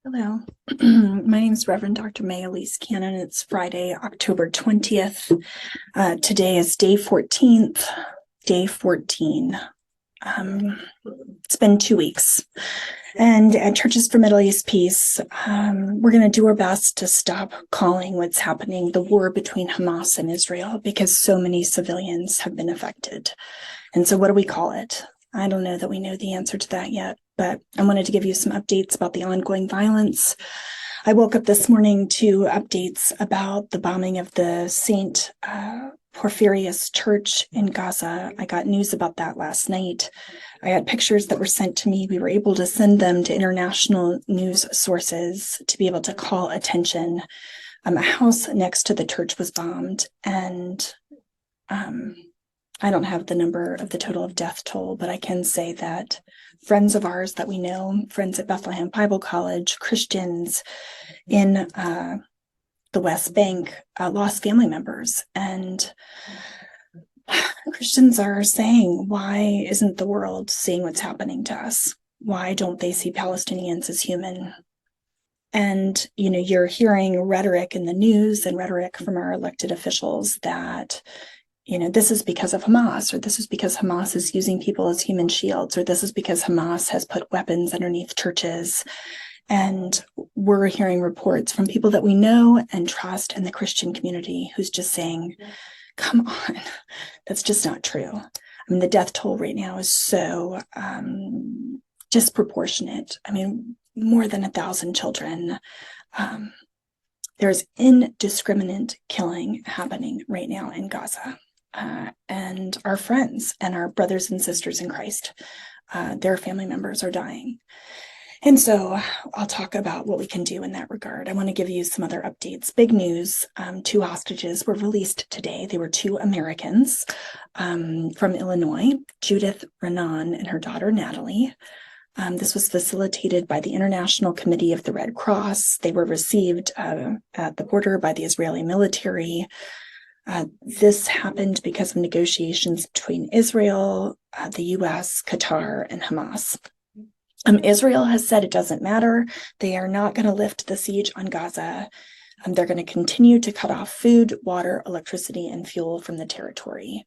Hello, my name is Reverend Dr. Elise Cannon. It's Friday, October 20th. Today is day 14th, day 14. It's been 2 weeks. And at Churches for Middle East Peace, we're going to do our best to stop calling what's happening the war between Hamas and Israel because so many civilians have been affected. And so what do we call it? I don't know that we know the answer to that yet, but I wanted to give you some updates about the ongoing violence. I woke up this morning to updates about the bombing of the St. Porphyrius Church in Gaza. I got news about that last night. I had pictures that were sent to me. We were able to send them to international news sources to be able to call attention. A house next to the church was bombed, and I don't have the number of the total of death toll, but I can say that friends of ours that we know, friends at Bethlehem Bible College, Christians in the West Bank, lost family members. And Christians are saying, why isn't the world seeing what's happening to us? Why don't they see Palestinians as human? And, you're hearing rhetoric in the news and rhetoric from our elected officials that this is because of Hamas, or this is because Hamas is using people as human shields, or this is because Hamas has put weapons underneath churches. And we're hearing reports from people that we know and trust in the Christian community who's just saying, come on, that's just not true. I mean, the death toll right now is so disproportionate. I mean, more than 1,000 children. There's indiscriminate killing happening right now in Gaza. And our friends and our brothers and sisters in Christ, their family members are dying. And so I'll talk about what we can do in that regard. I want to give you some other updates. Big news, 2 hostages were released today. They were 2 Americans from Illinois, Judith Renan and her daughter Natalie. This was facilitated by the International Committee of the Red Cross. They were received at the border by the Israeli military. This happened because of negotiations between Israel, the U.S., Qatar, and Hamas. Israel has said it doesn't matter. They are not going to lift the siege on Gaza. They're going to continue to cut off food, water, electricity, and fuel from the territory.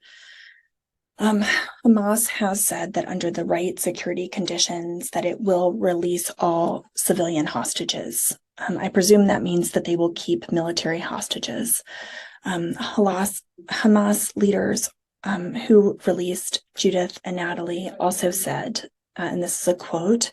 Hamas has said that under the right security conditions that it will release all civilian hostages. I presume that means that they will keep military hostages. Hamas leaders who released Judith and Natalie also said, and this is a quote,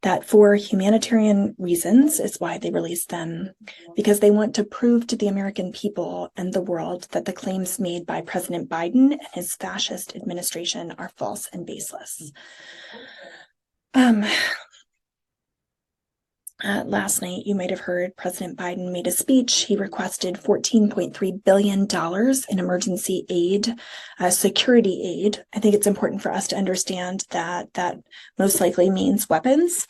that for humanitarian reasons is why they released them, because they want to prove to the American people and the world that the claims made by President Biden and his fascist administration are false and baseless. Last night, you might have heard President Biden made a speech. He requested $14.3 billion in emergency aid, security aid. I think it's important for us to understand that that most likely means weapons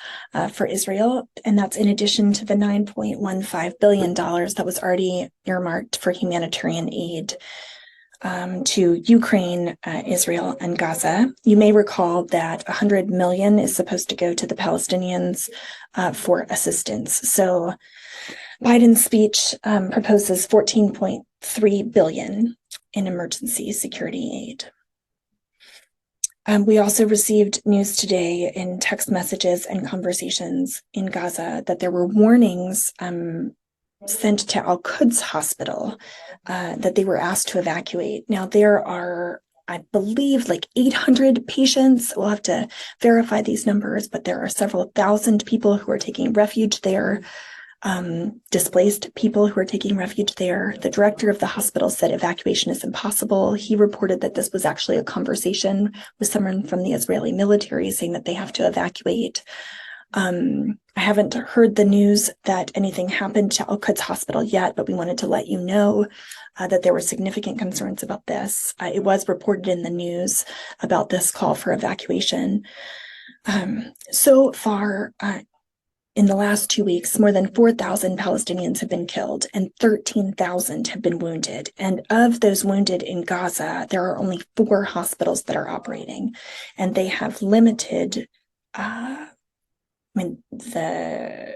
for Israel. And that's in addition to the $9.15 billion that was already earmarked for humanitarian aid to Ukraine, Israel, and Gaza. You may recall that $100 million is supposed to go to the Palestinians for assistance. So Biden's speech proposes $14.3 billion in emergency security aid. We also received news today in text messages and conversations in Gaza that there were warnings sent to Al-Quds hospital that they were asked to evacuate. Now there are, I believe, like 800 patients. We'll have to verify these numbers, but there are several thousand people who are taking refuge there, displaced people who are taking refuge there. The director of the hospital said evacuation is impossible. He reported that this was actually a conversation with someone from the Israeli military saying that they have to evacuate. I haven't heard the news that anything happened to Al-Quds hospital yet, but we wanted to let you know that there were significant concerns about this. It was reported in the news about this call for evacuation. So far, in the last 2 weeks, more than 4,000 Palestinians have been killed and 13,000 have been wounded. And of those wounded in Gaza, there are only 4 hospitals that are operating, and they have limited the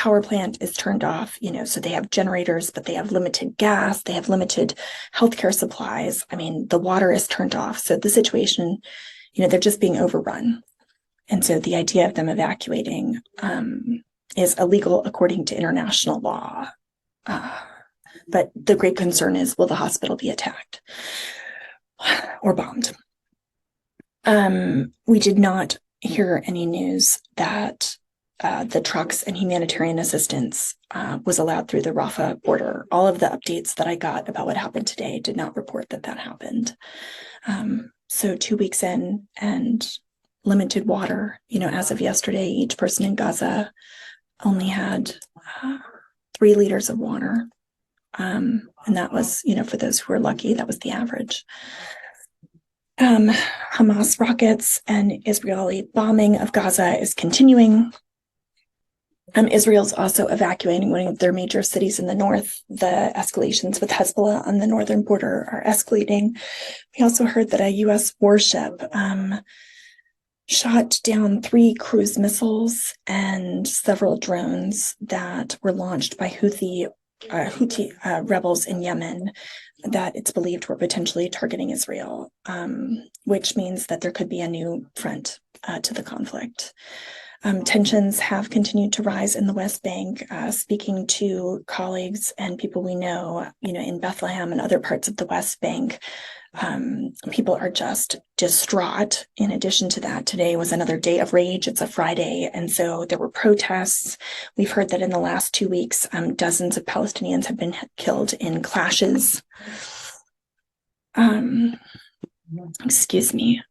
power plant is turned off, so they have generators, but they have limited gas, they have limited healthcare supplies. I mean, the water is turned off. So the situation, they're just being overrun. And so the idea of them evacuating is illegal according to international law. But the great concern is, will the hospital be attacked or bombed? We did not hear any news that the trucks and humanitarian assistance was allowed through the Rafah border. All of the updates that I got about what happened today did not report that happened. So 2 weeks in and limited water, as of yesterday, each person in Gaza only had 3 liters of water. And that was, for those who were lucky, that was the average. Hamas rockets and Israeli bombing of Gaza is continuing. Israel's also evacuating one of their major cities in the north. The escalations with Hezbollah on the northern border are escalating. We also heard that a U.S. warship shot down 3 cruise missiles and several drones that were launched by Houthi rebels in Yemen that it's believed were potentially targeting Israel, which means that there could be a new front to the conflict. Tensions have continued to rise in the West Bank. Speaking to colleagues and people we know, in Bethlehem and other parts of the West Bank, people are just distraught. In addition to that, today was another day of rage. It's a Friday, and so there were protests. We've heard that in the last 2 weeks, dozens of Palestinians have been killed in clashes. Excuse me.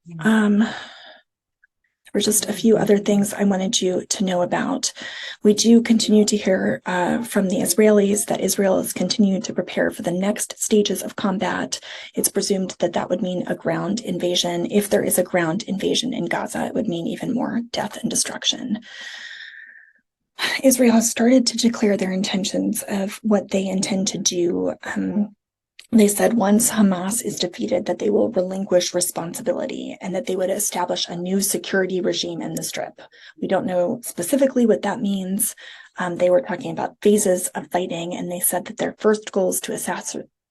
There were just a few other things I wanted you to know about. We do continue to hear from the Israelis that Israel is continuing to prepare for the next stages of combat. It's presumed that would mean a ground invasion. If there is a ground invasion in Gaza, it would mean even more death and destruction. Israel has started to declare their intentions of what they intend to do. They said once Hamas is defeated that they will relinquish responsibility and that they would establish a new security regime in the Strip. We don't know specifically what that means. They were talking about phases of fighting, and they said that their first goal is to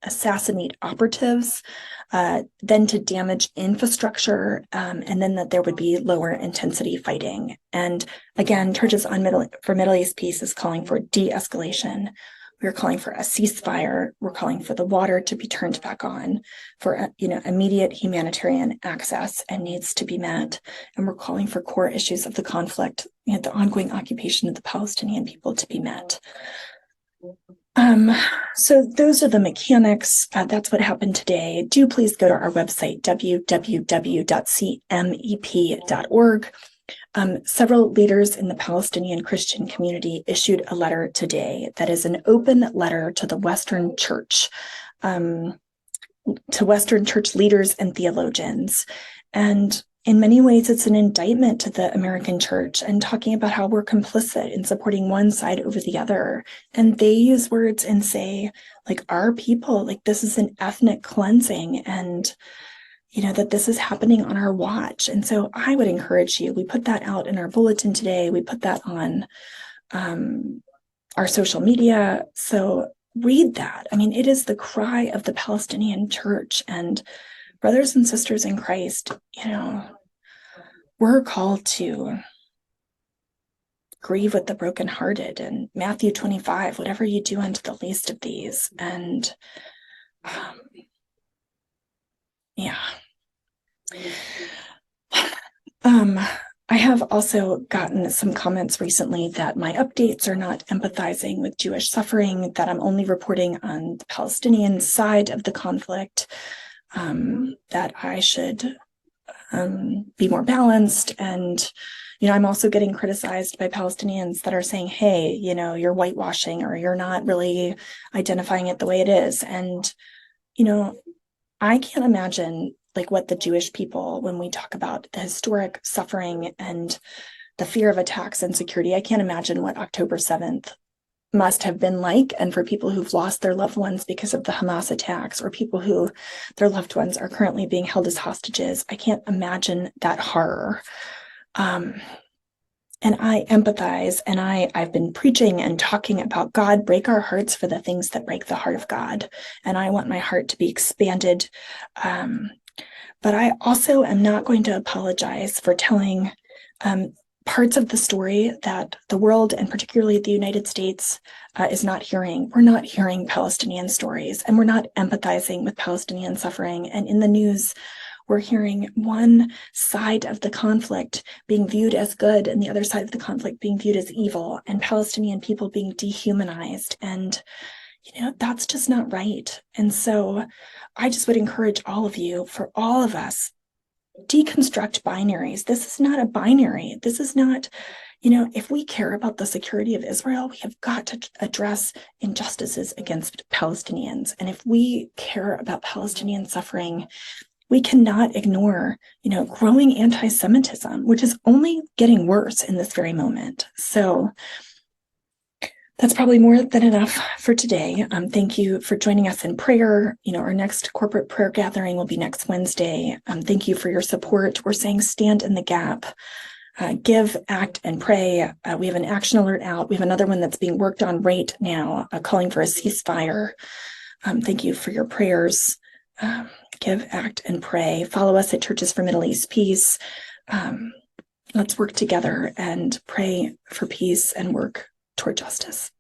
assassinate operatives, then to damage infrastructure, and then that there would be lower intensity fighting. And again, Churches for Middle East Peace is calling for de-escalation. We're calling for a ceasefire. We're calling for the water to be turned back on, for immediate humanitarian access and needs to be met. And we're calling for core issues of the conflict, the ongoing occupation of the Palestinian people to be met. So those are the mechanics. That's what happened today. Do please go to our website, www.cmep.org. Several leaders in the Palestinian Christian community issued a letter today that is an open letter to the Western Church, to Western Church leaders and theologians. And in many ways, it's an indictment to the American church and talking about how we're complicit in supporting one side over the other. And they use words and say, our people, this is an ethnic cleansing, and that this is happening on our watch. And so I would encourage you, we put that out in our bulletin today. We put that on our social media. So read that. I mean, it is the cry of the Palestinian church. And brothers and sisters in Christ, we're called to grieve with the brokenhearted. And Matthew 25, whatever you do unto the least of these. And I have also gotten some comments recently that my updates are not empathizing with Jewish suffering, that I'm only reporting on the Palestinian side of the conflict, that I should be more balanced. And, I'm also getting criticized by Palestinians that are saying, hey, you're whitewashing, or you're not really identifying it the way it is. And, I can't imagine what the Jewish people, when we talk about the historic suffering and the fear of attacks and security, I can't imagine what October 7th must have been like. And for people who've lost their loved ones because of the Hamas attacks, or people who their loved ones are currently being held as hostages, I can't imagine that horror. And And I empathize, and I've been preaching and talking about God, break our hearts for the things that break the heart of God. And I want my heart to be expanded. But I also am not going to apologize for telling parts of the story that the world, and particularly the United States, is not hearing. We're not hearing Palestinian stories, and we're not empathizing with Palestinian suffering. And in the news, we're hearing one side of the conflict being viewed as good and the other side of the conflict being viewed as evil, and Palestinian people being dehumanized. And, that's just not right. And so I just would encourage all of you, for all of us, deconstruct binaries. This is not a binary. This is not, if we care about the security of Israel, we have got to address injustices against Palestinians. And if we care about Palestinian suffering, we cannot ignore, growing anti-Semitism, which is only getting worse in this very moment. So that's probably more than enough for today. Thank you for joining us in prayer. Our next corporate prayer gathering will be next Wednesday. Thank you for your support. We're saying stand in the gap, give, act, and pray. We have an action alert out. We have another one that's being worked on right now, calling for a ceasefire. Thank you for your prayers. Give, act, and pray. Follow us at Churches for Middle East Peace. Let's work together and pray for peace and work toward justice.